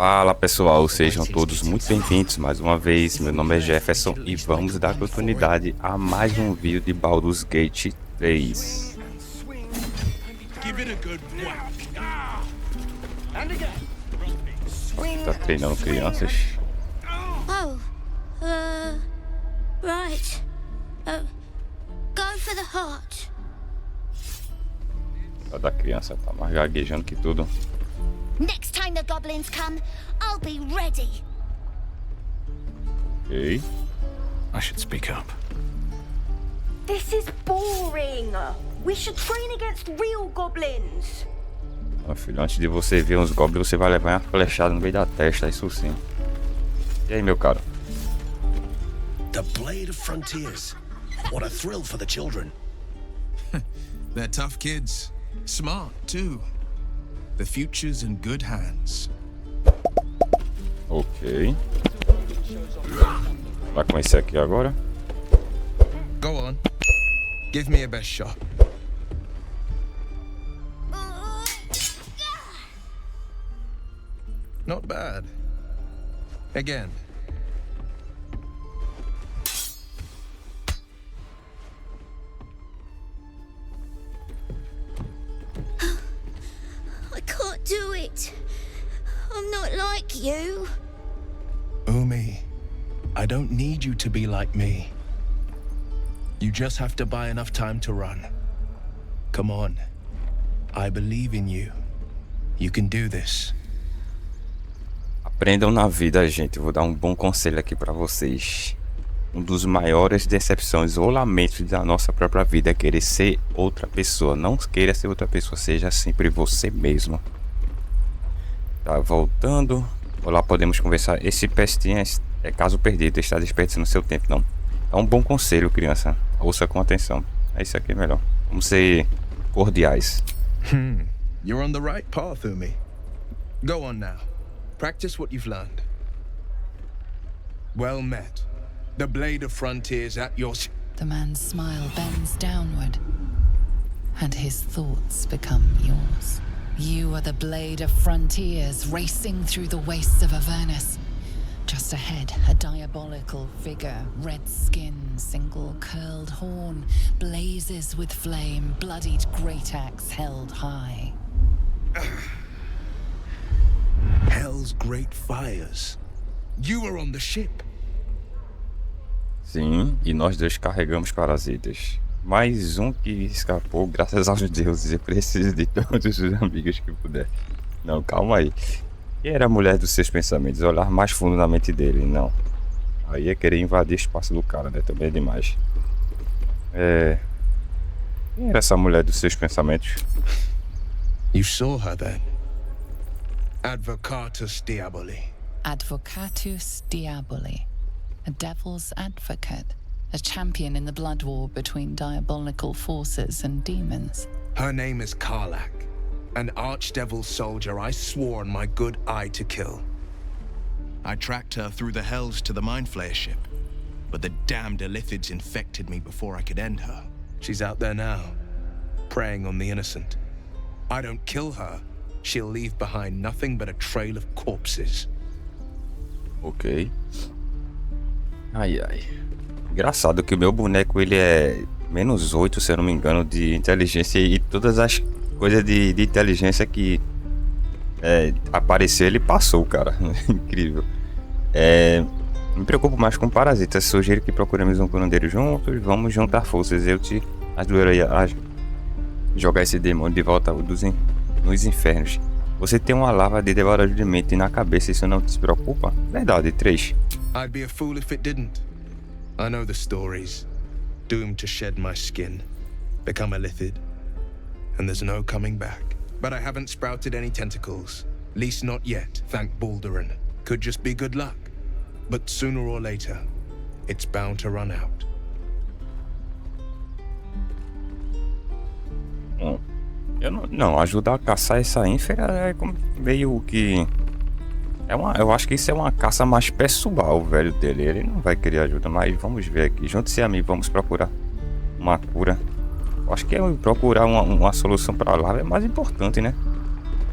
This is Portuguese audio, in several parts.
Fala pessoal, sejam todos muito bem-vindos mais uma vez. Meu nome é Jefferson e vamos dar continuidade a mais um vídeo de Baldur's Gate 3. Tá treinando crianças. Right. Go for the heart. A da criança tá mais gaguejando que tudo. Next time the goblins come, I'll be ready. Ok. I should speak up. This is boring. We should train against real goblins. Meu filho, antes de você ver uns goblins, você vai levar uma flechada no meio da testa, isso sim. E aí, meu caro? The Blade of Frontiers. What a thrill for the children. They're tough kids. Smart, too. The future's in good hands. Ok. Vai conhecer aqui agora. Go on. Give me a best shot. Not bad. Again. I can't do it. I'm not like you. Umi, I don't need you to be like me. You just have to buy enough time to run. Come on. I believe in you. You can do this. Aprendam na vida, gente. Eu vou dar um bom conselho aqui pra vocês. Um dos maiores decepções ou lamentos da nossa própria vida é querer ser outra pessoa. Não queira ser outra pessoa, seja sempre você mesmo. Tá voltando. Olá, podemos conversar. Esse pestinha é caso perdido, está desperdiçando seu tempo, não. É um bom conselho, criança. Ouça com atenção. É isso aqui melhor. Vamos ser cordiais. You're on the right path, Umi. Go on now. Practice what you've learned. Well met. The Blade of Frontiers at your... The man's smile bends downward, and his thoughts become yours. You are the Blade of Frontiers, racing through the wastes of Avernus. Just ahead, a diabolical figure, red skin, single curled horn, blazes with flame, bloodied great axe held high. Hell's great fires. You were on the ship. Sim, e nós dois carregamos parasitas. Mais um que escapou, graças aos deuses. Eu preciso de todos os amigos que puder. Não, calma aí. Quem era a mulher dos seus pensamentos? Olhar mais fundo na mente dele, não. Aí é querer invadir o espaço do cara, né? Também é demais. Quem era essa mulher dos seus pensamentos? You saw her then? Advocatus Diaboli. Advocatus Diaboli, a devil's advocate, a champion in the blood war between diabolical forces and demons. Her name is Karlak, an archdevil soldier I swore on my good eye to kill. I tracked her through the hells to the Mind Flayer ship, but the damned Illithids infected me before I could end her. She's out there now, preying on the innocent. I don't kill her, she'll leave behind nothing but a trail of corpses. Ok. Ai, ai. Engraçado que o meu boneco, ele é -8, se eu não me engano, de inteligência. E todas as coisas de inteligência que apareceu, ele passou, cara. Incrível. Me preocupo mais com parasitas. Sugiro que procuremos um curandeiro juntos. Vamos juntar forças. Eu te ajudarei a jogar esse demônio de volta nos infernos. Você tem uma lava de devorador de mente na cabeça, isso não te preocupa? Verdade, 3. I'd be a fool if it didn't. I know the stories. Doomed to shed my skin, become a Illithid, and there's no coming back. But I haven't sprouted any tentacles. Least not yet, thank Baldur. Could just be good luck. But sooner or later, it's bound to run out. Eu não, ajudar a caçar essa ínfera é como meio que... eu acho que isso é uma caça mais pessoal, velho dele. Ele não vai querer ajuda, mas vamos ver aqui. Junte-se a mim, vamos procurar uma cura. Eu acho que procurar uma solução para lá é mais importante, né?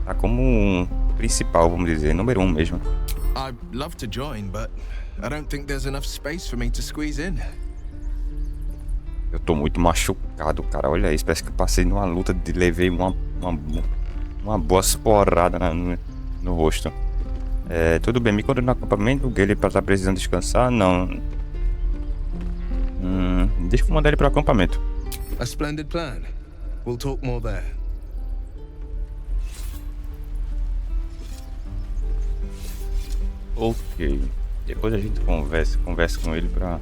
Tá como principal, vamos dizer, número 1 mesmo. I'd love to join, but I don't think there's enough space for me to squeeze in. Eu tô muito machucado, cara. Olha isso, parece que eu passei numa luta de levei uma boa porrada no rosto. Tudo bem, me encontre no acampamento. O Gale tá precisando descansar? Não. Deixa eu mandar ele pro acampamento. A splendid plan. We'll talk more there. Ok. Depois a gente conversa com ele pra...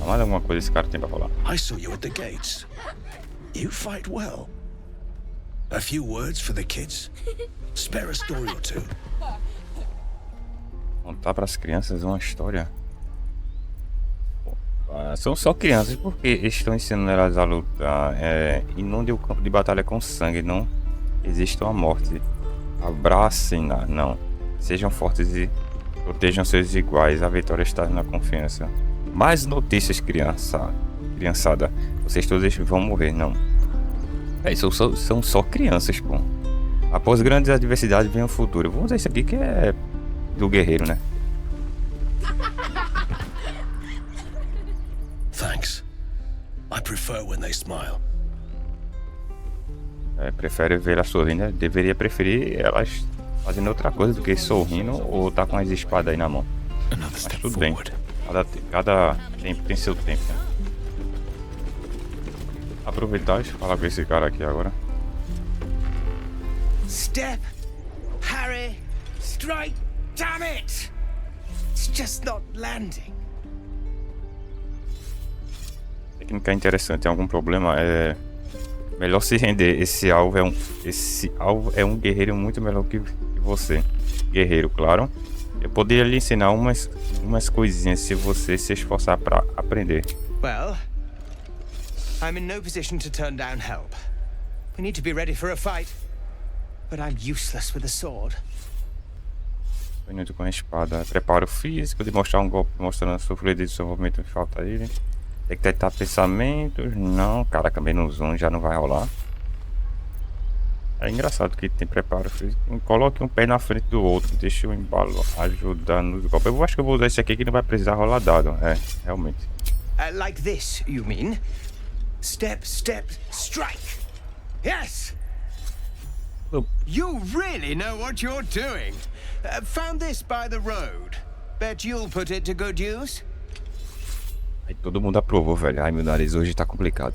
mais alguma coisa esse cara tem pra falar. I saw you at the gates. You fight well. A few words for the kids. Spare a story or two. Contar pras crianças uma história. São só crianças porque estão ensinando elas a lutar. Inunde o campo de batalha com sangue. Não existe uma morte. Abracem-na. Não. Sejam fortes e protejam seus iguais. A vitória está na confiança. Mais notícias, criançada. Vocês todos vão morrer, não. São só crianças, pô. Após grandes adversidades vem o futuro. Vamos usar isso aqui que é do guerreiro, né? Thanks. I prefer when they smile. Prefere ver elas sorrindo, né? Deveria preferir elas fazendo outra coisa do que sorrindo ou tá com as espadas aí na mão. Mas tudo bem. Cada tempo tem seu tempo, né? Aproveitar e falar com esse cara aqui agora. Step, Harry, strike, damn it! It's just not landing. Técnica interessante, tem algum problema? Melhor se render. Esse alvo é um guerreiro muito melhor que você. Guerreiro, claro. Eu poderia lhe ensinar umas coisinhas se você se esforçar para aprender. Well, I'm in no position to turn down help. We need to be ready for a fight. But I'm useless with a sword. Indo com a espada. Preparo físico de mostrar um golpe mostrando a sua fluidez do seu movimento. Falta ele. Detectar pensamentos. Não, caraca, menos um já não vai rolar. É engraçado que tem preparo físico. Coloque um pé na frente do outro. Deixa o embalo ajudar nos golpes. Eu acho que eu vou usar esse aqui que não vai precisar rolar dado. Realmente. Like this, you mean? Step, step, strike. Yes! You really know what you're doing. Found this by the road. Bet you'll put it to good use. Aí todo mundo aprovou, velho. Ai, meu nariz hoje tá complicado.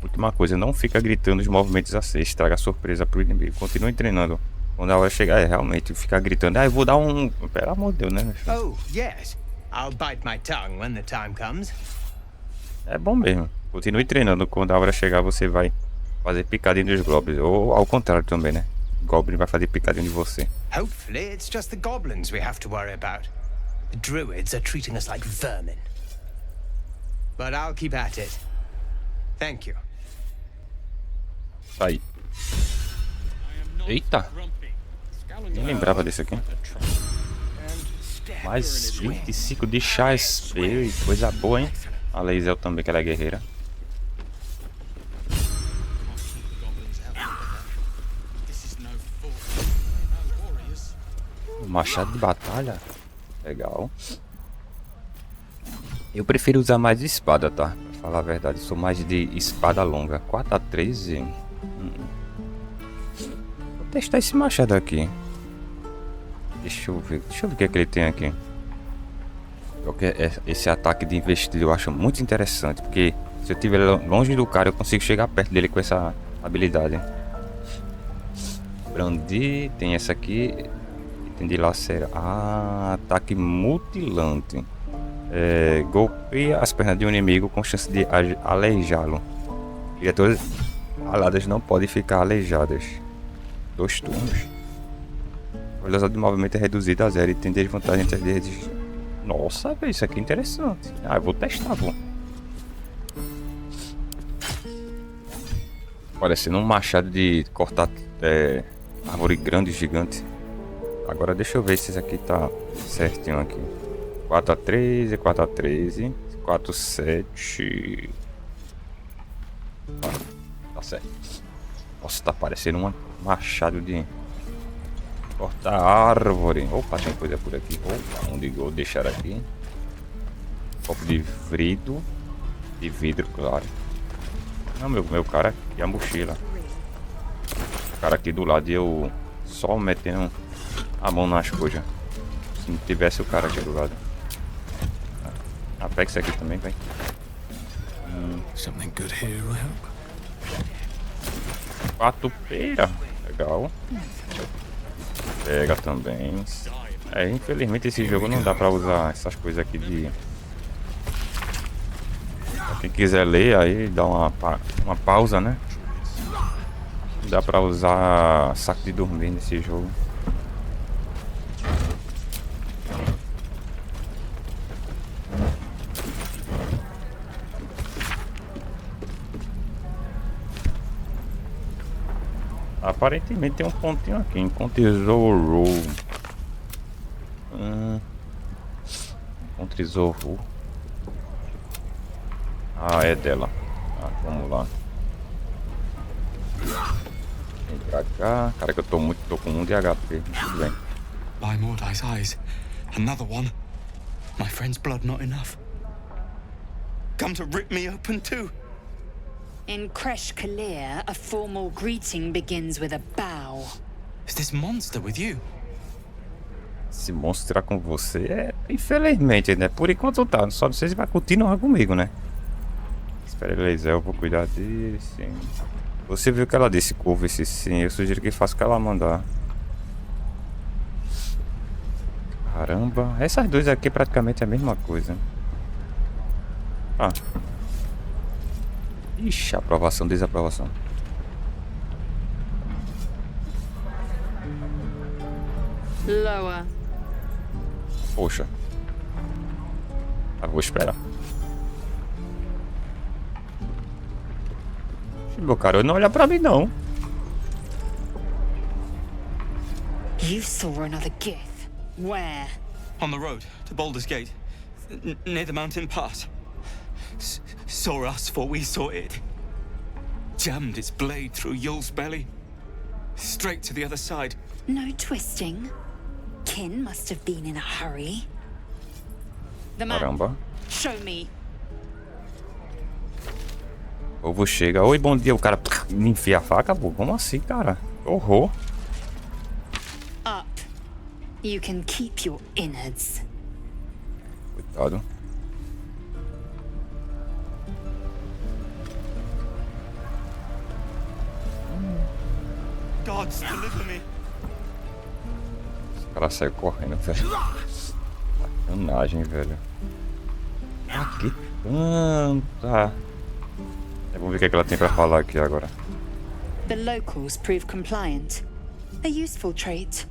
Última coisa, não fica gritando os movimentos assim. Estraga a surpresa pro inimigo. Continue treinando. Quando a hora chegar, realmente, ficar gritando. Eu vou dar um... Pelo amor de Deus, né, meu filho? Oh, yes. I'll bite my tongue when the time comes. É bom mesmo. Continue treinando. Quando a hora chegar, você vai fazer picadinho dos goblins. Ou ao contrário também, né? O goblin vai fazer picadinho de você. Hopefully it's just the goblins we have to worry about. The druids are treating us like vermin. But I'll keep at it. Thank you. Aí. Eita. Nem lembrava desse aqui. Mais 25 de chás. Ei, coisa boa, hein? A Lae'zel também, que ela é guerreira. Machado de batalha. Legal. Eu prefiro usar mais espada, tá? Pra falar a verdade, sou mais de espada longa. 4x13. Vou testar esse machado aqui. Deixa eu ver o que é que ele tem aqui. Esse ataque de investida eu acho muito interessante, porque se eu estiver longe do cara eu consigo chegar perto dele com essa habilidade. Brandir, tem essa aqui. Item de lacerar. Ataque mutilante. Golpeia as pernas de um inimigo com chance de aleijá-lo. Criaturas aladas não podem ficar aleijadas. 2 turnos. A velocidade de movimento é reduzida a 0 e tem desvantagem entre as redes. Nossa, velho, isso aqui é interessante. Eu vou testar, pô. Parecendo um machado de cortar árvore grande, gigante. Agora deixa eu ver se esse aqui tá certinho aqui. 4x13, 4x13, 4-7. Tá certo. Nossa, tá parecendo um machado de Corta a árvore. Opa, tem coisa por aqui. Opa, onde vou deixar aqui? Copo de vidro. De vidro, claro. Não, meu cara aqui, a mochila. O cara aqui do lado e eu só metendo a mão nas coisas. Se não tivesse o cara aqui do lado. Pega isso aqui também, vai. Something good here, I hope. 4 pera. Legal. Pega também. Infelizmente esse jogo não dá pra usar essas coisas aqui de... Pra quem quiser ler, aí dá uma pausa, né? Dá pra usar saco de dormir nesse jogo. Aparentemente tem um pontinho aqui, encontre tesouro. Encontre tesouro. É dela. Vamos lá. Vem pra cá. Cara, que eu tô com 1 de HP. Tudo bem. By Mordai's eyes. Another one. My friend's blood not enough. Come to rip me open too. In Kresh Kalir, a formal greeting begins with a bow. Is this monster with you? Esse monstro tá com você? Infelizmente, né? Por enquanto tá. Só não sei se vai continuar comigo, né? Espera aí, Lae'zel, eu vou cuidar dele, sim. Você viu o que ela disse, curva-se, sim. Eu sugiro que faça o que ela mandar. Caramba. Essas duas aqui praticamente é a mesma coisa. Ixi, aprovação, desaprovação. Lower. Poxa. Vou esperar. Meu cara, não olha pra mim não. You saw another Gith. Where? On the road to Baldur's Gate. Near the mountain pass. Saw us for we saw it. Jammed its blade through Yul's belly. Straight to the other side. No twisting. Kin must have been in a hurry. The man. Caramba. Show me. O povo chega. Oi, bom dia. O cara me enfia a faca, pô. Como assim, cara? Horror. Up. You can keep your innards. Coitado. Gods, deliver me. O cara saiu correndo, velho. Sacanagem, velho. Que tanta. Vamos ver o que ela tem pra falar aqui agora. The locals prove compliant. A useful trait.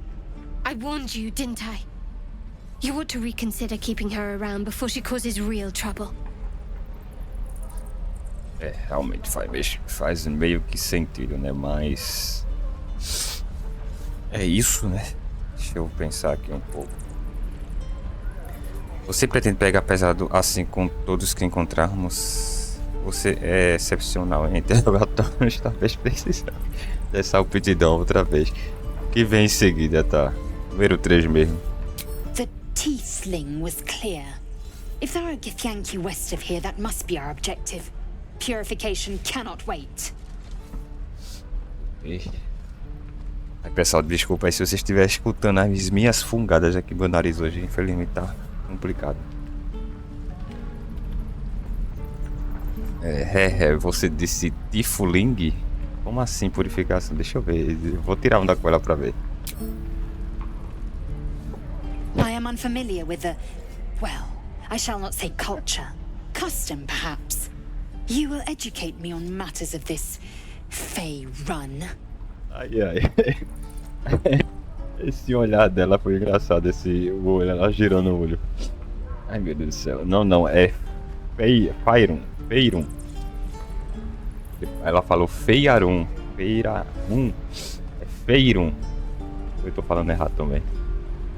I warned you, didn't I? You ought to reconsider keeping her around before she causes real trouble. Realmente faz meio que sentido, né? Mas... é isso, né? Deixa eu pensar aqui um pouco. Você pretende pegar pesado assim com todos que encontrarmos? Você é excepcional em interrogatórios, talvez precise dessa aptidão outra vez. O que vem em seguida, tá? Número 3 mesmo. The tiefling was clear. If there are Githyanki west of here, that must be our objective. Purification cannot wait. Aí, pessoal, desculpa aí se você estiver escutando as minhas fungadas aqui no meu nariz hoje. Infelizmente tá complicado. Você disse tiefling? Como assim purificação? Deixa eu ver. Eu vou tirar uma com ela pra ver. I am unfamiliar with the... well, I shall not say culture. Custom, perhaps. You will educate me on matters of this Fey run. Ai. Esse olhar dela foi engraçado. Esse olho, ela girando o olho. Ai, meu Deus do céu. Não, é Feirum. Ela falou Feirum. É Feirum. Eu tô falando errado também.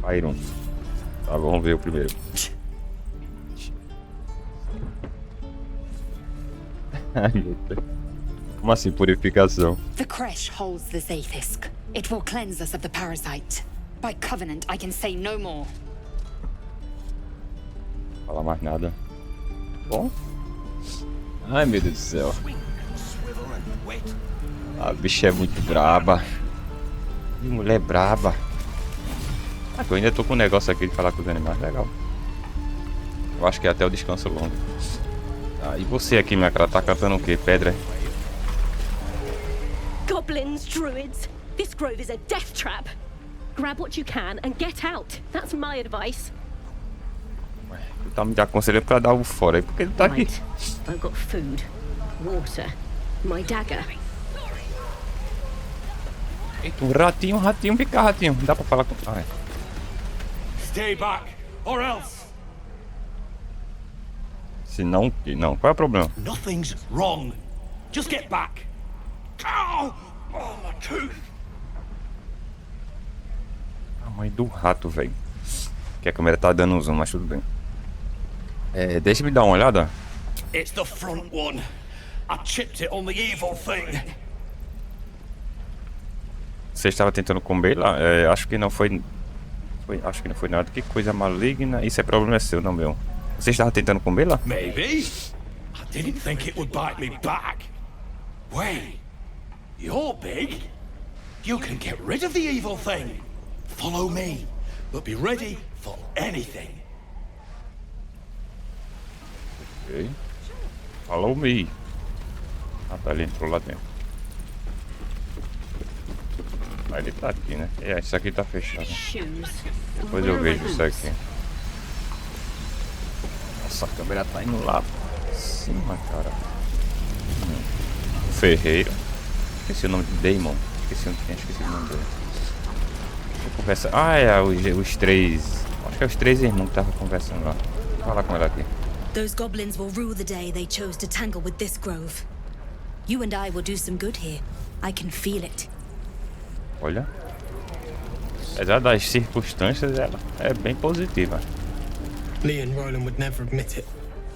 Feirum. Tá, vamos ver o primeiro. Ai, meu Deus. Como assim, purificação? The Kresh holds the Zaithisk. It will cleanse us of the parasite. By covenant, I can say no more. Fala mais nada. Bom. Ai, meu Deus do céu. A bicha é muito braba. Que mulher braba. Eu ainda tô com um negócio aqui de falar com os animais. Legal. Eu acho que é até o descanso longo. Ah, e você aqui, minha cara, tá cantando o quê? Pedra? Goblins, druids. This grove is a death trap. Grab what you can and get out. That's my advice. Tu tá me aconselhando pra dar o fora aí, porque ele tá aqui. Right. I've got food, water, my dagger. Eita, um ratinho, vem cá, ratinho. Dá pra falar com... Ah, é. Stay back, or else. Se não, não. Qual é o problema? Nothing's wrong. Just get back. Ow! Oh, my tooth. A mãe do rato, velho. Que a câmera tá dando um zoom, mas tudo bem. É, deixa-me dar uma olhada. It's the front one. I chipped it on the evil thing. Você estava tentando comer lá? É, acho que não foi... Acho que não foi nada. Que coisa maligna. Isso é problema seu, não meu. Você estava tentando comer lá? Maybe. I didn't think it would bite me back. Wait. You're big. You can get rid of the evil thing. Follow me. But be ready for anything. Ok. Follow me. Ah, tá, ele entrou lá dentro. Ah, ele tá aqui, né? É, isso aqui tá fechado. Depois eu vejo isso aqui. Nossa, a câmera tá indo lá pra cima, cara. O ferreiro. Esqueci o nome de Dammon. Esqueci o nome dele. Conversa. Ah, é os três. Acho que é os três irmãos que estavam conversando lá. Vou falar com ela aqui. Those goblins will rue the day they chose to tangle with this grove. You and I will do some good here. I can feel it. Olha. Apesar das circunstâncias, ela é bem positiva. Lee and Rolan would never admit it,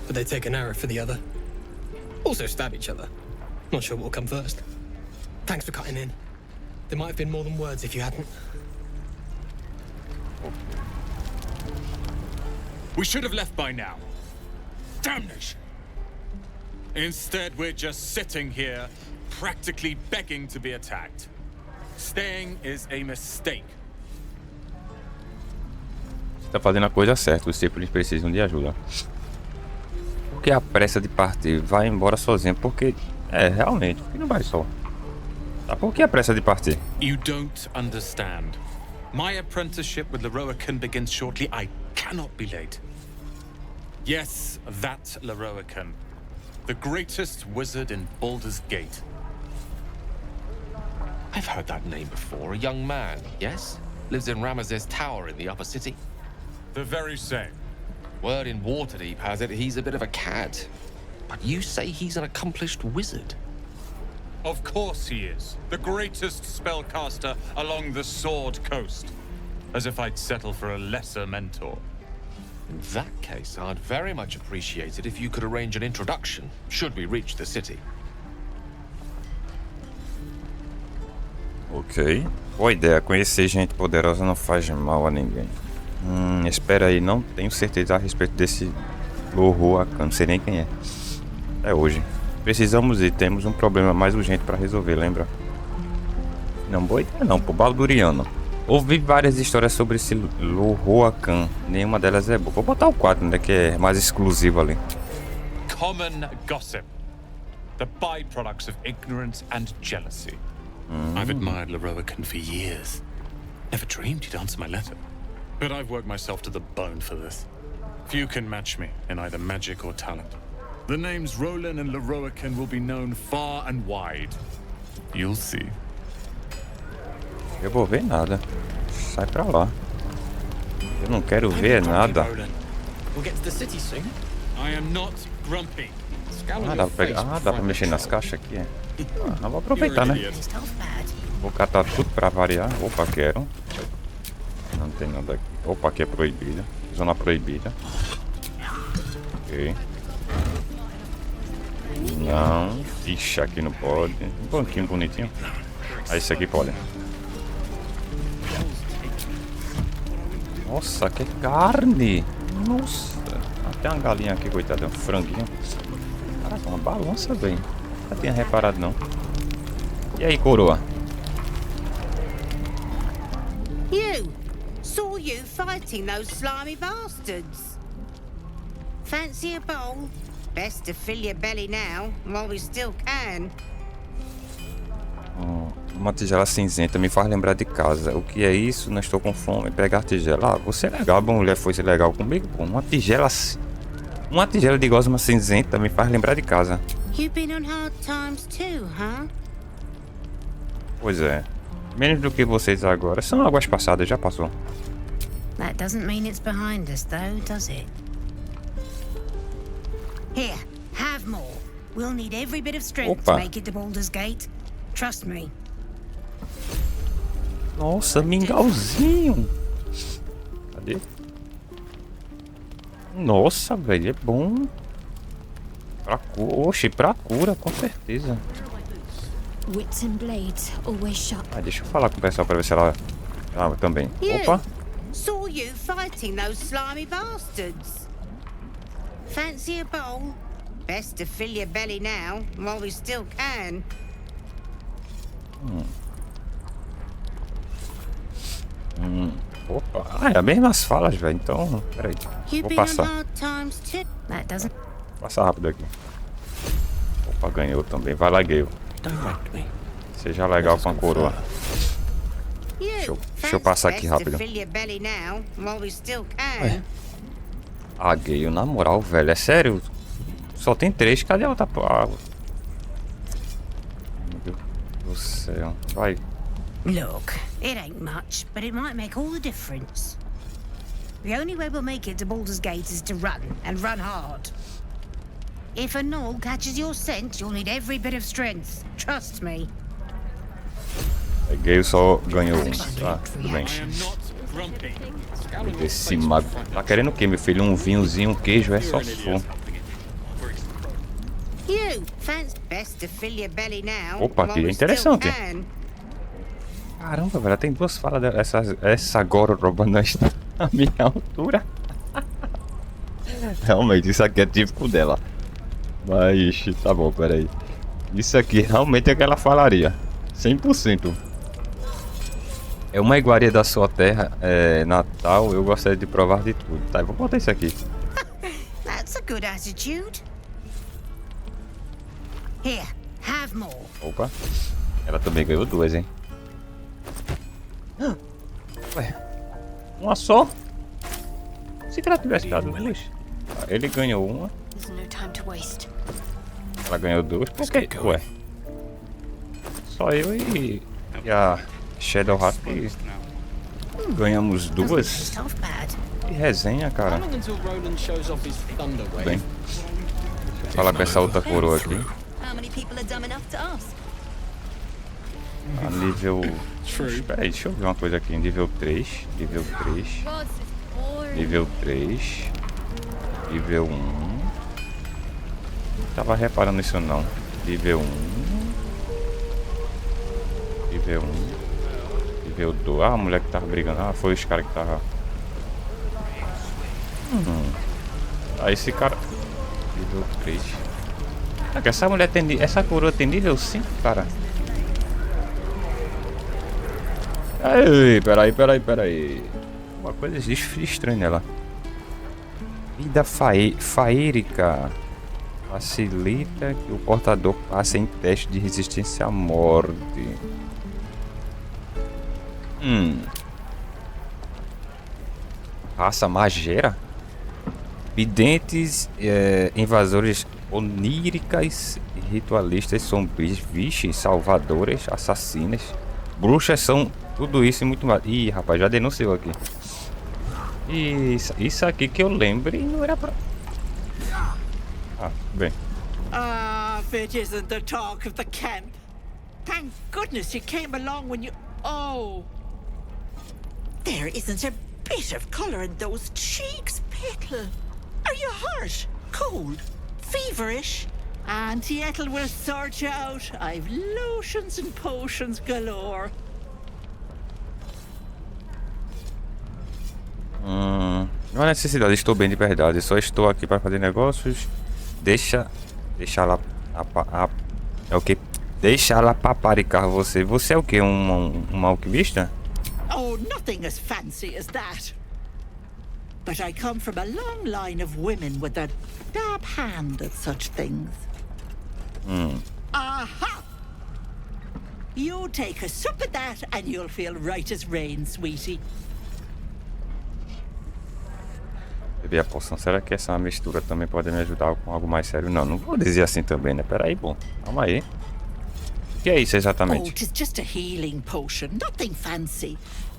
but they take an arrow for the other. Also stab each other. Not sure what will come first. Thanks for cutting in. There might have been more than words if you hadn't. We should have left by now. Damnation! Instead, we're just sitting here, practically begging to be attacked. Staying is a mistake. Você tá fazendo a coisa certa, os discípulos precisam de ajuda. Por que a pressa de partir? Vai embora sozinho, porque... É, realmente, por que não vai só? Tá, por que a pressa de partir? You don't understand. My apprenticeship with Lae'zel begins shortly. I cannot be late. Yes, that Lae'zel. The greatest wizard in Baldur's Gate. I've heard that name before. A young man, yes? Lives in Ramaz's tower in the upper city. The very same. Word in Waterdeep has it he's a bit of a cad. But you say he's an accomplished wizard. Of course he is. The greatest spellcaster along the Sword Coast. As if I'd settle for a lesser mentor. In that case, I'd very much appreciate it if you could arrange an introduction, should we reach the city. Ok. Boa ideia. Conhecer gente poderosa não faz mal a ninguém. Espera aí. Não tenho certeza a respeito desse Rolan. Não sei nem quem é. É hoje. Precisamos ir. Temos um problema mais urgente para resolver, lembra? Não, boa ideia não, pô. Balduriano. Ouvi várias histórias sobre esse Rolan. Nenhuma delas é boa. Vou botar o 4, né? Que é mais exclusivo ali. Common gossip. The byproducts of ignorance and jealousy. I've admired Lae'zel for years. Never dreamed he'd answer my letter. But I've worked myself to the bone for this. Few can match me in either magic or talent. The names Rolan and Lae'zel will be known far and wide. You'll see. Eu vou ver nada. Sai pra lá. Eu não quero ver nada. We'll get to the city soon. I am not grumpy. Ah, dá pra pegar. Ah, dá pra mexer nas caixas aqui, é. Ah, vou aproveitar, né? Vou catar tudo pra variar. Opa, quero. Não tem nada aqui. Opa, aqui é proibida. Zona proibida. Ok. Não. Ixi, aqui não pode. Um banquinho bonitinho. Ah, esse aqui pode. Nossa, que carne! Nossa, até uma galinha aqui, coitada, um franguinho. Caraca, uma balança, velho. Não tinha reparado, não. E aí, coroa? You! Saw you fighting those slimy bastards. Fancy a bowl? Best to fill your belly now, while we still can. Uma tigela cinzenta me faz lembrar de casa. O que é isso? Não estou com fome. Pegar tigela. Ah, você é legal. A mulher foi legal comigo. Pô, uma tigela de gosma cinzenta me faz lembrar de casa. You've been on hard times too, huh? Pois é. Menos do que vocês agora. São águas passadas, já passou. That doesn't mean it's behind us, though, does it? Here, have more. We'll need every bit of strength to make it to Baldur's Gate. Trust me. Nossa, mingauzinho. Cadê? Nossa, velho, é bom. Pra cura. Oxe, pra cura, com certeza. Wits and blades always sharp. Ah, deixa eu falar com o pessoal pra ver se ela... Ah, também. Opa. Saw you fighting those slimy bastards. Fancy a bowl? Best to fill your belly now, while we still can. Opa. Ah, é as mesmas falas, velho. Então, peraí. Vou passar. Passar rápido aqui. Opa, ganhou também. Vai lá, Gale. Seja legal com a coroa. Deixa eu passar aqui rápido. Ah, Gale, na moral, velho. É sério? Só tem 3. Cadê a outra? Ah, meu Deus do céu. Vai. Look, it ain't much, but it might make all the difference. The only way we'll make it to Baldur's Gate is to run, and run hard. If a gnoll catches your scent, you'll need every bit of strength. Trust me. Gale só ganhou um. Tá, tudo bem. Esse mago. Tá querendo o que, meu filho? Um vinhozinho, um queijo, é só se for. Opa, que interessante. Caramba, velho, tem 2 falas dela. Essa agora roubando a minha altura. Realmente, isso aqui é típico dela. Mas, tá bom, peraí. Isso aqui realmente é que ela falaria. 100%. É uma iguaria da sua terra, Natal. Eu gostaria de provar de tudo. Tá, eu vou botar isso aqui. That's a good attitude. Here, have more. Opa, ela também ganhou 2, hein? Ué, uma só? Se ela tivesse dado 2. Ele ganhou uma. Ela ganhou 2. Por quê? Ué. Só eu e a Shadow Hat ganhamos 2. Que resenha, cara. Bem, deixa eu falar com essa outra coroa aqui. A nível... Espera aí, deixa eu ver uma coisa aqui. Nível 3. Nível 3. Nível 3. Nível 1. Tava reparando nisso não. Nível 1. Nível 1. Nível 2. Ah, a mulher que tava brigando. Ah, foi os caras que tava... Ah, esse cara... Nível 3. Ah, que essa mulher tem... Essa coroa tem nível 5, cara. Ei, peraí. Uma coisa estranha nela. Vida faérica. Facilita que o portador passe em teste de resistência à morte. Raça magera. Videntes, invasores oníricas, ritualistas sombrios, vixe, salvadoras, assassinas. Bruxas são tudo isso e muito mais. Ih, rapaz, já denunciou aqui. Isso aqui que eu lembro e não era pra... Ah, bem. If it isn't the talk of the camp. Thank goodness you came along when you... Oh. There isn't a bit of colour in those cheeks, Pickle. Are you hurt? Cold? Feverish? Auntie Ethel will sort you out. I've lotions and potions galore. Não há necessidade, estou bem de verdade. Só estou aqui para fazer negócios. Deixa ela... É o quê? Deixa ela paparicar você. Você é o quê? Um alquimista? Oh, nothing as fancy as that. But I come from a long line of women with a dab hand at such things. Aha! You take a sip of that and you'll feel right as rain, sweetie. Beber a poção. Será que essa mistura também pode me ajudar com algo mais sério? Não vou dizer assim também, né? Peraí, bom. Calma aí. O que é isso exatamente? Oh, it is just a healing potion. Nothing fancy.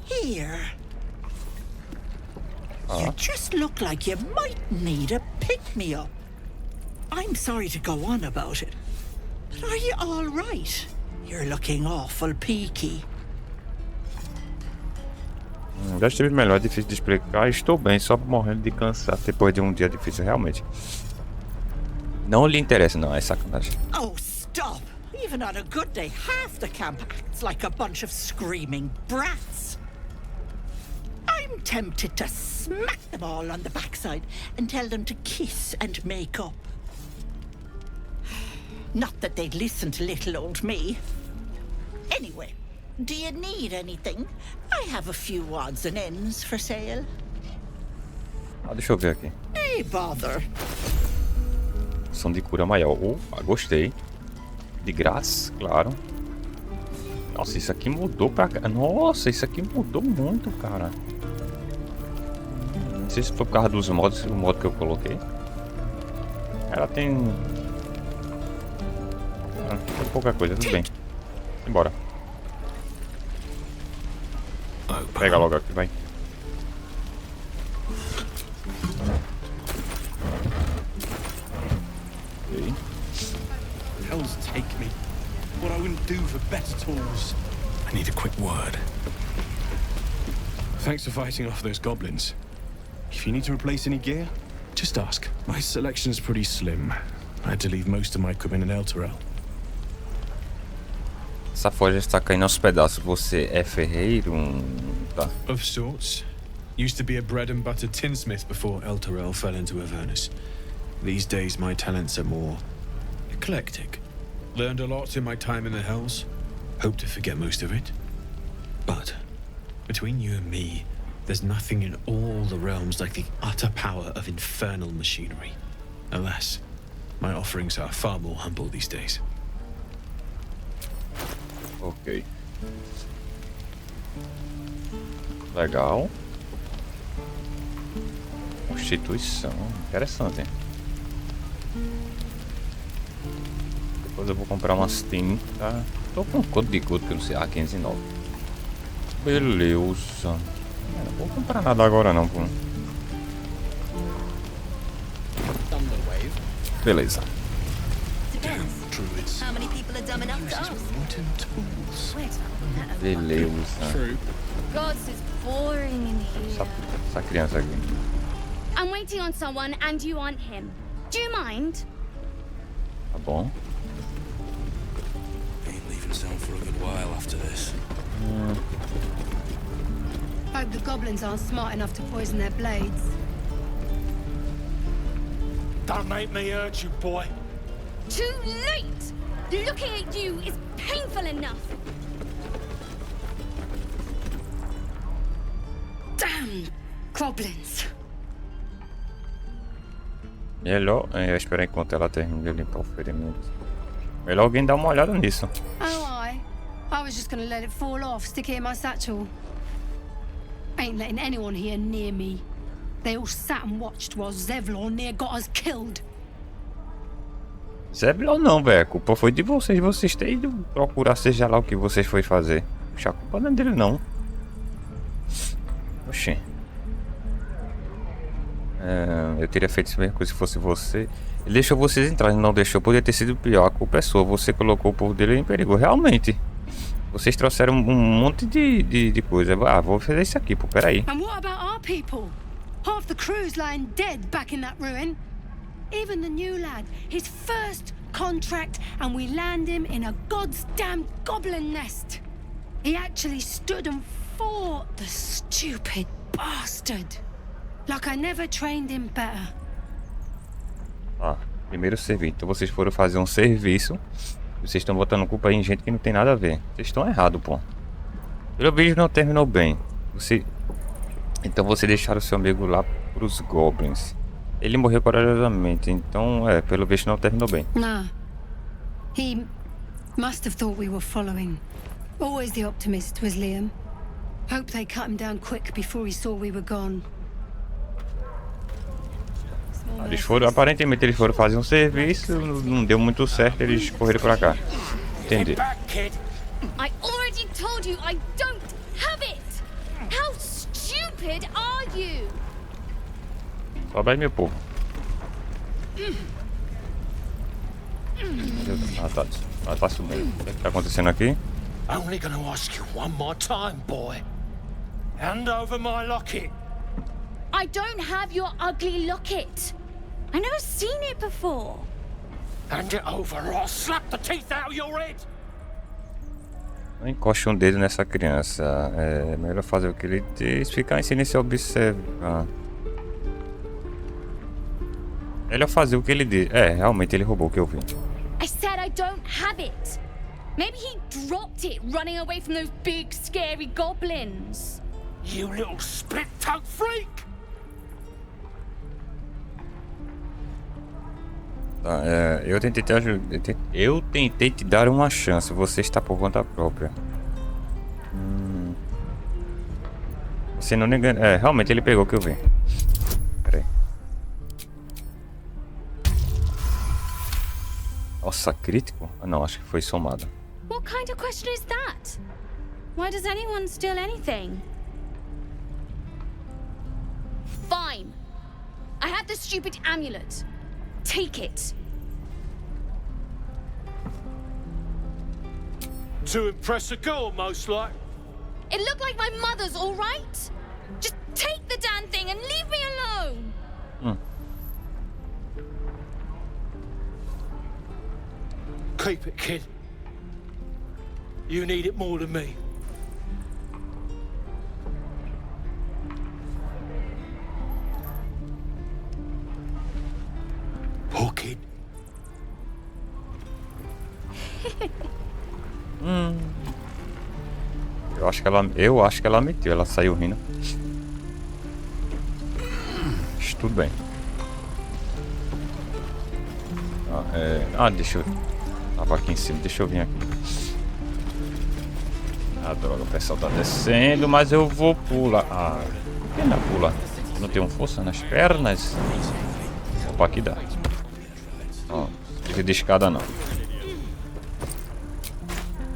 Here. You just look like you might need a pick-me-up. I'm sorry to go on about it, but are you all right? You're looking awful peaky. Deixe-me melhor, é difícil de explicar. Estou bem, só morrendo de cansaço depois de um dia difícil, realmente. Não lhe interessa, não, é sacanagem. Oh, stop! Even on a good day, half the camp acts like a bunch of screaming brats. I'm tempted to smack them all on the backside and tell them to kiss and make up. Not that they'd listen to little old me. Anyway, do you need anything? I have a few odds and ends for sale. Deixa eu ver aqui. Hey, bother. Ação de cura maior. Gostei. De graça, claro. Nossa, isso aqui mudou pra cá. Nossa, isso aqui mudou muito, cara. Não sei se foi por causa dos modos, o modo que eu coloquei. Ela tem... tem pouca coisa, tudo bem. Embora. Pega logo aqui, vai. Okay. Hells take me. What I wouldn't do for better tools. I need a quick word. Thanks for fighting off those goblins. If you need to replace any gear, just ask. My selection's pretty slim. I had to leave most of my equipment in Elturel. Essa forja está caindo aos pedaços. Você é ferreiro? Tá. Of sorts. Used to be a bread and butter tinsmith before Elturel fell into Avernus. These days my talents are more eclectic. Learned a lot in my time in the Hells. Hope to forget most of it. But between you and me, there's nothing in all the realms like the utter power of infernal machinery. Alas, my offerings are far more humble these days. Ok. Legal. Constituição. Interessante. Depois eu vou comprar umas tintas. Tô com um código de cor que eu não sei. 509. Beleza. Não vou comprar nada agora não, pô. Beleza. How many people are dumb enough to ask? Beleza. Gods, it's boring in here. Essa criança aqui. I'm waiting on someone and you aren't him. Do you mind? Tá bom. Ain't leaving town for a good while after this. Hope the goblins aren't smart enough to poison their blades. Don't make me hurt you, boy. Too late! Looking at you is painful enough. Damn goblins. Melhor esperar enquanto ela termina de limpar o ferimento. Melhor alguém dar uma olhada nisso. Oh, I was just gonna let it fall off, stick it in my satchel. Ain't letting anyone here near me. They all sat and watched while Zevlor near got us killed. Zevlor não, velho. A culpa foi de vocês. Vocês têm ido procurar seja lá o que vocês foi fazer. Puxa, a culpa não é dele, não. Oxê. Eu teria feito a mesma coisa se fosse você. Ele deixou vocês entrarem, não deixou. Poderia ter sido pior. A culpa é sua. Você colocou o povo dele em perigo. Realmente. Vocês trouxeram um monte de coisa. Vou fazer isso aqui, pô. Peraí. And what about our people? Half the crew's lying dead back in that ruin. Even the new lad, his first contract, and we land him in a god's damn goblin nest. He actually stood and fought, the stupid bastard. Like I never trained him better. Ah, primeiro serviço. Então vocês foram fazer um serviço. Vocês estão botando culpa aí em gente que não tem nada a ver. Vocês estão errados, pô. Pelo vídeo não terminou bem. Então você deixaram o seu amigo lá pros goblins. Ele morreu corajosamente. Então, pelo visto não terminou bem. Nah. He must have thought we were following. Always the optimist was Liam. Hope they cut him down quick before he saw we were gone. Aparentemente eles foram fazer um serviço, não deu muito certo, eles correram pra cá. Entendi. I already told you I don't have it. How stupid are you? Sobe aí, meu povo. Tá subindo. O que tá acontecendo aqui? Only gonna ask you one more time, boy. Hand over my locket. I don't have your ugly locket. I've never seen it before. Hand it over or I'll slap the teeth out of your head. Não encoste um dedo nessa criança. É melhor fazer o que ele diz. Ficar em silêncio e observar. Melhor fazer o que ele diz. Realmente ele roubou o que eu vi. I said I don't have it. Maybe he dropped it running away from those big scary goblins. You little split-tongued freak! Tá, eu tentei te ajudar. Eu tentei te dar uma chance. Você está por conta própria. Você não engana. Realmente ele pegou o que eu vi. Pera aí. Nossa, crítico? Ah, não, acho que foi somado. What kind of question is that? Why does anyone steal anything? Fine. I have the stupid amulet. Take it. To impress a girl, most like. It looked like my mother's, all right? Just take the damn thing and leave me alone. Keep it, kid. You need it more than me. Hook it. Eu acho que ela meteu, ela saiu rindo. Tudo bem. Deixa eu... Tava aqui em cima, deixa eu vir aqui. Droga, o pessoal tá descendo, mas eu vou pular. Por que não pula? Eu não tenho força nas pernas. Opa, aqui dá. Ó, não de escada não.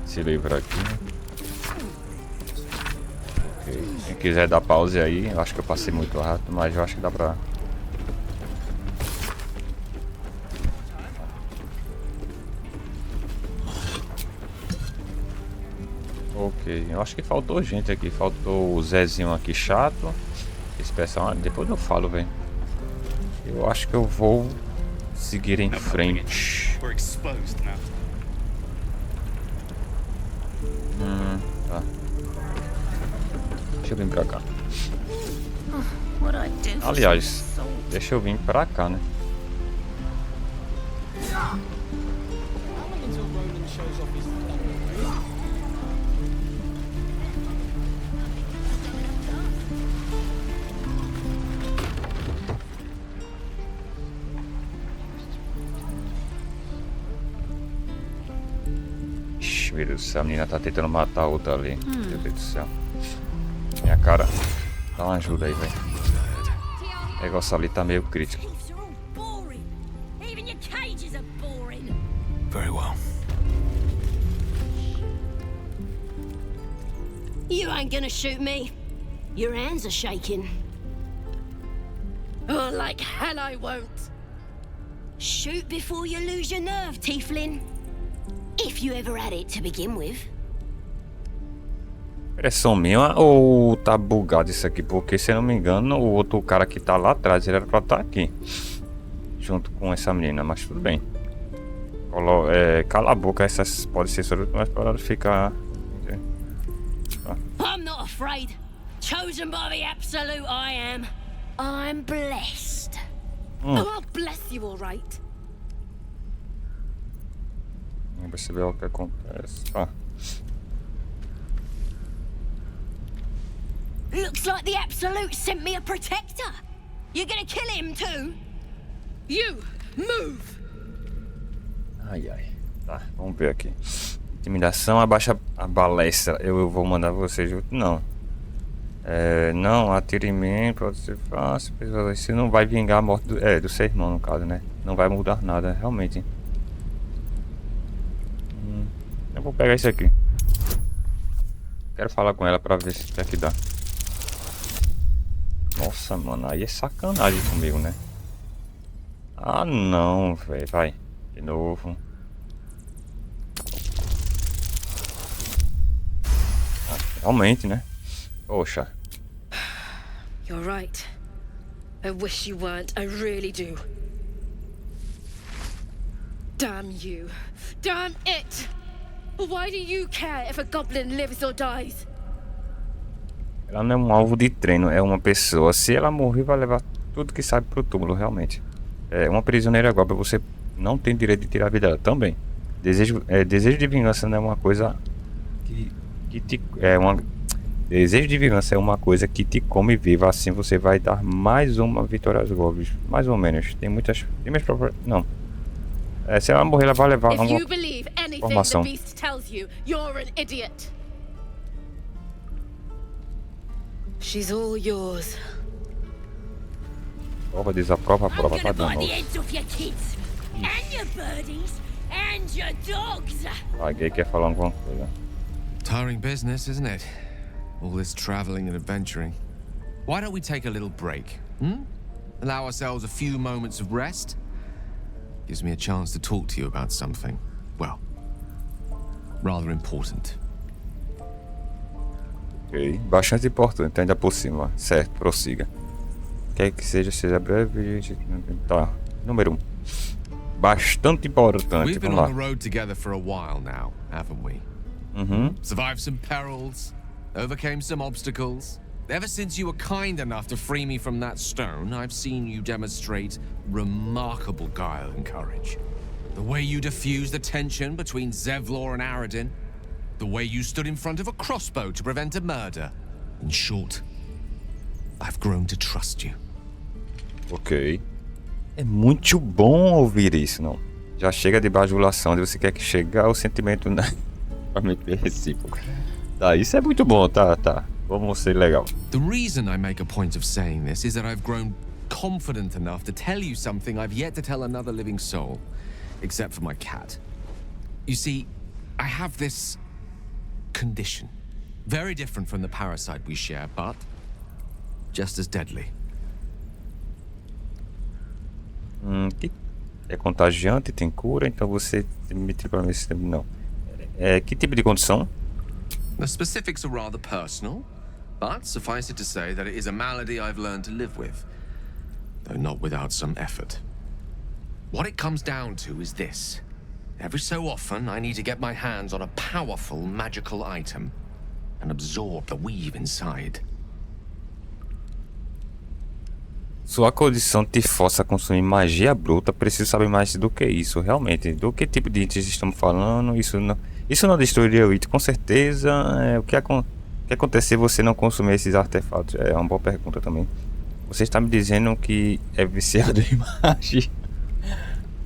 Se livra aqui. Ok. Quem quiser dar pause aí, eu acho que eu passei muito rápido, mas eu acho que dá pra... Ok, eu acho que faltou gente aqui. Faltou o Zezinho aqui chato. Esse pessoal, depois eu falo, velho. Eu acho que eu vou seguir em frente. Tá. Deixa eu vir pra cá. Aliás, deixa eu vir pra cá, né? Meu Deus do céu, a menina tá tentando matar a outra ali. Meu Deus do céu. Minha cara. Dá uma ajuda aí, velho. O negócio ali tá meio crítico. Very well. You ain't gonna shoot me. Your hands are shaking. Oh, like hell I won't. Shoot before you lose your nerve, tiefling. If you ever had it to begin with. Impressão minha ou tá bugado isso aqui? Porque se eu não me engano, o outro cara que tá lá atrás, ele era pra estar aqui. Junto com essa menina, mas tudo bem. Cala a boca, essas pode ser sobre, mas para ficar. I'm not afraid. Chosen by the absolute I am. I'm blessed. Oh, I'll bless you, all right. Vamos perceber o que acontece. Ah. Looks like the Absolute sent me a protector. You're gonna kill him too? You, move! Ai, ai. Tá, vamos ver aqui. Intimidação, abaixa a balestra. Eu vou mandar você junto. Não. Não, atire em mim, pode ser fácil. Isso não vai vingar a morte do seu irmão, no caso, né? Não vai mudar nada, realmente. Eu vou pegar isso aqui. Quero falar com ela pra ver se tem que dar. Nossa, mano, aí é sacanagem comigo, né? Ah, não, velho. Vai. De novo. Ah, realmente, né? Poxa. You're right. I wish you weren't. I really do. Damn you. Damn it! Why do you care if a goblin lives or dies? Ela não é um alvo de treino, é uma pessoa. Se ela morrer, vai levar tudo que sabe pro túmulo, realmente. É uma prisioneira goblin, você não tem direito de tirar a vida dela também. Desejo de vingança não é uma coisa que te... Desejo de vingança é uma coisa que te come viva. Assim você vai dar mais uma vitória aos goblins. Mais ou menos. Tem minhas próprias... Não. Se ela morrer, ela vai levar uma informação. She's all yours. Prova, desaprova, prova pra Dammon. A Gale quer falar alguma coisa. Tiring business, isn't it? All this traveling and adventuring. Why don't we take a little break? Allow ourselves a few moments of rest? Gives me a chance to talk to you about something, well, rather important. Ok, bastante importante, ainda por cima. Certo, prossiga. Quer que seja breve. Tá, número 1. Bastante importante. We've been on the road together for a while now, haven't we? Survived some perils, overcame some obstacles. Ever since you were kind enough to free me from that stone, I've seen you demonstrate remarkable guile and courage. The way you diffused the tension between Zevlor and Aradin. The way you stood in front of a crossbow to prevent a murder. In short, I've grown to trust you. Ok. É muito bom ouvir isso, não? Já chega de bajulação, de você quer que chegue ao sentimento recíproco. Tá, isso é muito bom, tá. Vamos ser legal. The reason I make a point of saying this is that I've grown confident enough to tell you something I've yet to tell another living soul, except for my cat. You see, I have this condition. Very different from the parasite we share, but just as deadly. É contagiante, tem cura, então você me para mim não. Que tipo de condição? The specifics are rather personal, but suffice it to say that it is a malady I've learned to live with, though not without some effort. What it comes down to is this. Every so often, I need to get my hands on a powerful magical item and absorb the weave inside. Sua condição te força a consumir magia bruta. Preciso saber mais do que isso, realmente. Do que tipo de itens estamos falando? Isso não destruiria o item, com certeza. O que acontecer se você não consumir esses artefatos? É uma boa pergunta também. Você está me dizendo que é viciado em magia?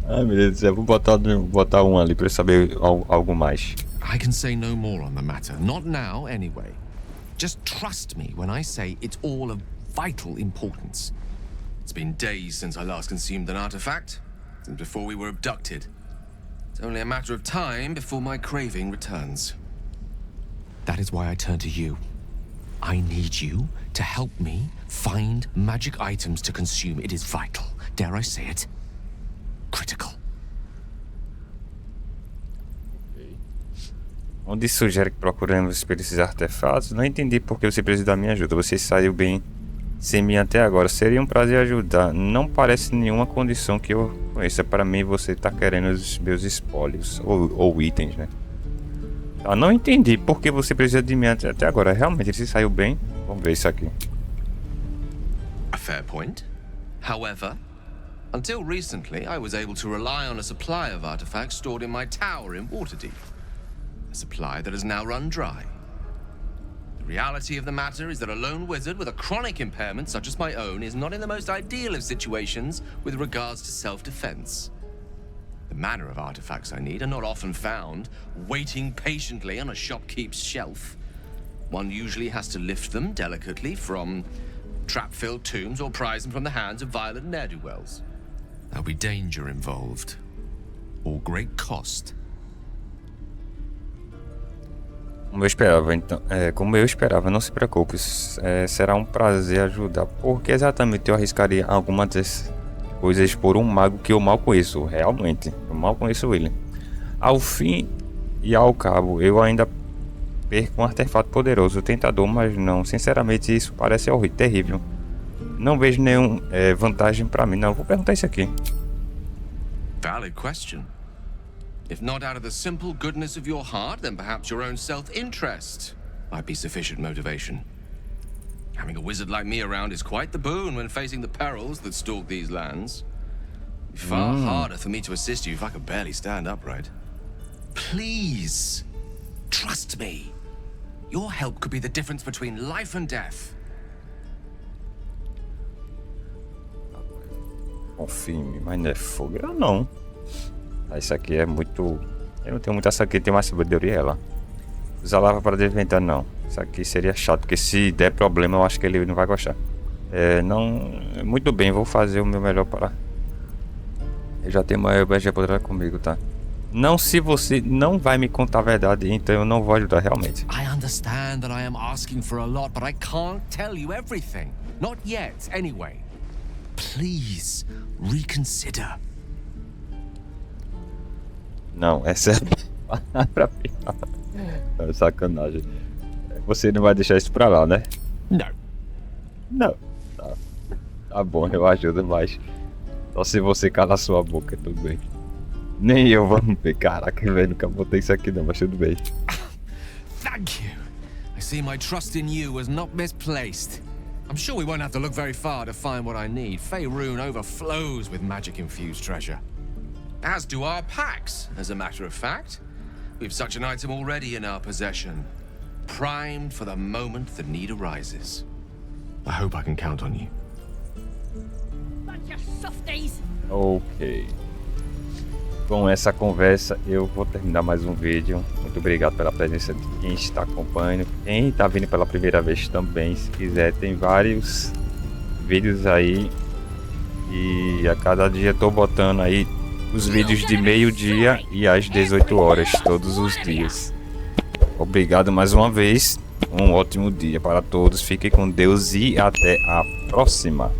Ai, meu Deus do céu, vou botar um ali para eu saber algo mais. I can say no more on the matter. Not now, anyway. Just trust me when I say it's all of vital importance. It's been days since I last consumed an artifact, since before we were abducted. It's only a matter of time before my craving returns. That is why I turn to you. I need you to help me find magic items to consume. It is vital. Dare I say it? Critical. Onde sugere que procuremos por esses artefatos? Não entendi por que você precisa da minha ajuda. Você saiu bem sem mim até agora. Seria um prazer ajudar. Não parece nenhuma condição que eu conheça. Para mim, você está querendo os meus espólios ou itens, né? Eu não entendi por que você precisa de mim até agora. Realmente, você saiu bem? Vamos ver isso aqui. A fair point. However, until recently, I was able to rely on a supply of artifacts stored in my tower in Waterdeep. A supply that has now run dry. The reality of the matter is that a lone wizard with a chronic impairment such as my own is not in the most ideal of situations with regards to self-defense. The manner of artifacts I need are not often found, waiting patiently on a shopkeep's shelf. One usually has to lift them delicately from trap-filled tombs or prise them from the hands of violent ne'er-do-wells. There'll be danger involved, or great cost. Como eu esperava, então, como eu esperava, não se preocupe, será um prazer ajudar. Por que exatamente eu arriscaria alguma dessas coisas por um mago que eu mal conheço? Realmente, eu mal conheço ele. Ao fim e ao cabo, eu ainda perco um artefato poderoso, tentador, mas não. Sinceramente, isso parece horrível, terrível. Não vejo nenhuma vantagem pra mim. Não, vou perguntar isso aqui. Valid question. If not out of the simple goodness of your heart, then perhaps your own self-interest might be sufficient motivation. Having a wizard like me around is quite the boon when facing the perils that stalk these lands. It'd be far harder for me to assist you if I could barely stand upright. Please, trust me. Your help could be the difference between life and death. Confie em mim, mas não é fogueira não. Isso aqui é muito... Eu não tenho muito essa aqui, tem mais sabedoria ela. Usar lava para desventar, não. Isso aqui seria chato, porque se der problema eu acho que ele não vai gostar. Não... Muito bem, vou fazer o meu melhor para... Eu já tenho uma já poderá comigo, tá? Não, se você não vai me contar a verdade, então eu não vou ajudar realmente. I understand that I am asking for a lot, but I can't tell you everything. Not yet, anyway. Please, reconsider. Não, essa é a palavra final. É sacanagem. Você não vai deixar isso pra lá, né? Não. Não. Tá bom, eu ajudo, mas só se você calar sua boca, tudo bem. Nem eu, vamos ver. Caraca, velho, nunca botei isso aqui não, mas tudo bem. Thank you. I see my trust in you was not misplaced. I'm sure we won't have to look very far to find what I need. Faerun overflows with magic-infused treasure. As do our packs, as a matter of fact. We've such an item already in our possession. Primed for the moment the need arises. I hope I can count on you. Bunch of softies. Ok. Com essa conversa, eu vou terminar mais um vídeo. Muito obrigado pela presença de quem está acompanhando. Quem está vindo pela primeira vez também, se quiser, tem vários vídeos aí. E a cada dia estou botando aí os vídeos de meio-dia e às 18 horas, todos os dias. Obrigado mais uma vez. Um ótimo dia para todos. Fiquem com Deus e até a próxima.